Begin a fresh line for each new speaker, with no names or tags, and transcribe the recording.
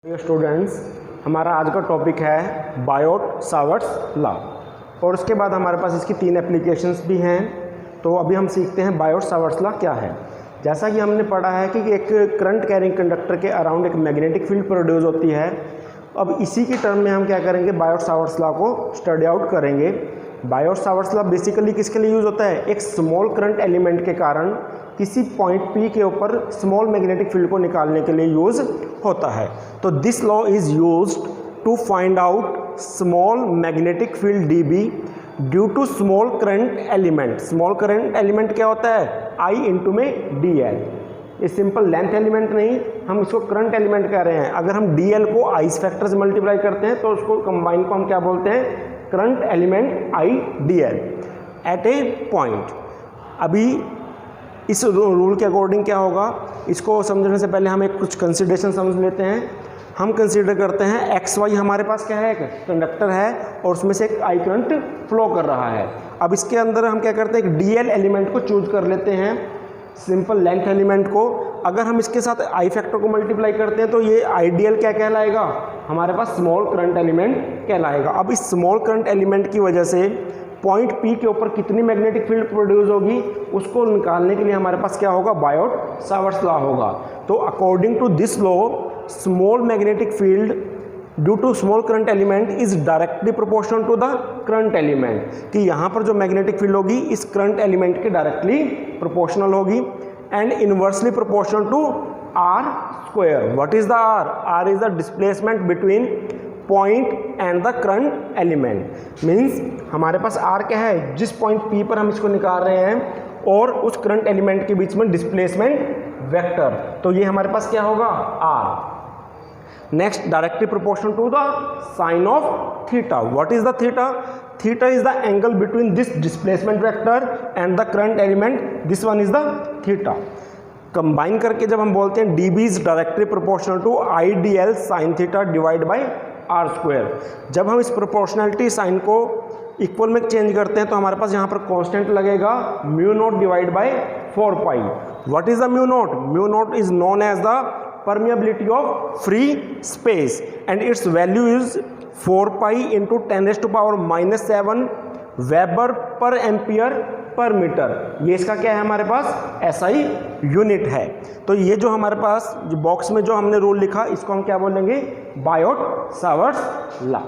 Dear students, हमारा आज का टॉपिक है बायोट-सावर्ट्स लॉ और उसके बाद हमारे पास इसकी 3 एप्लीकेशंस भी हैं। तो अभी हम सीखते हैं बायोट-सावर्ट्स लॉ क्या है। जैसा कि हमने पढ़ा है कि एक करंट कैरिंग कंडक्टर के अराउंड एक मैग्नेटिक फील्ड प्रोड्यूस होती है। अब इसी की टर्म में हम क्या करेंगे, बायोट-सावर्ट्स लॉ को स्टडी आउट करेंगे। बायोट-सावर्ट्स लॉ बेसिकली किसके लिए यूज़ होता है, एक स्मॉल करंट एलिमेंट के कारण किसी पॉइंट P के ऊपर स्मॉल मैग्नेटिक फील्ड को निकालने के लिए यूज़ होता है। तो this law is used to find out small magnetic field dB due to small current element. Small current element क्या होता है, I इंटू में dl। ये सिंपल लेंथ एलिमेंट नहीं, हम इसको करंट एलिमेंट कह रहे हैं। अगर हम dl को आइस फैक्टर से मल्टीप्लाई करते हैं तो उसको कंबाइन को हम क्या बोलते हैं, current element I dl at a point. अभी इस रूल के अकॉर्डिंग क्या होगा, इसको समझने से पहले हम एक कुछ कंसिडरेशन समझ लेते हैं। हम कंसीडर करते हैं एक्स वाई हमारे पास क्या है, एक कंडक्टर है और उसमें से एक आई करंट फ्लो कर रहा है। अब इसके अंदर हम क्या करते हैं, एक डीएल एलिमेंट को चूज कर लेते हैं, सिंपल लेंथ एलिमेंट को। अगर हम इसके साथ आई फैक्टर को मल्टीप्लाई करते हैं तो ये आइडियल क्या कहलाएगा, हमारे पास स्मॉल करंट एलिमेंट कहलाएगा। अब इस स्मॉल करंट एलिमेंट की वजह से पॉइंट P के ऊपर कितनी मैग्नेटिक फील्ड प्रोड्यूस होगी, उसको निकालने के लिए हमारे पास क्या होगा, बायोट-सावर्ट्स लॉ होगा। तो according to this law, small magnetic field due to small current element is directly proportional to the current element, कि यहाँ पर जो मैग्नेटिक फील्ड होगी इस करंट एलिमेंट के डायरेक्टली प्रोपोर्शनल होगी and inversely proportional to R square. What is the R? R is the displacement between point and the current element. Means हमारे पास आर क्या है, जिस पॉइंट P पर हम इसको निकाल रहे हैं और उस करंट एलिमेंट के बीच में डिस्प्लेसमेंट वेक्टर, तो ये हमारे पास क्या होगा, R. Next, directly proportional to the sine of theta. What is the theta? Theta is the angle between this displacement vector and the current element, this one is the theta. Combine करके जब हम बोलते हैं dB is directly proportional to I D L sine theta divide by R square. जब हम इस proportionality sign को equal में चेंज करते हैं तो हमारे पास यहाँ पर कांस्टेंट लगेगा mu naught divide by 4 pi. What is the mu naught? Mu naught is known as the permeability of free space and its value is 4 pi into 10⁻⁻7 weber per ampere per metre. ये इसका क्या है, हमारे पास SI unit है। तो ये जो हमारे पास जो बॉक्स में जो हमने रूल लिखा, इसको हम क्या बोलेंगे, बायोट-सावर्ट्स लॉ।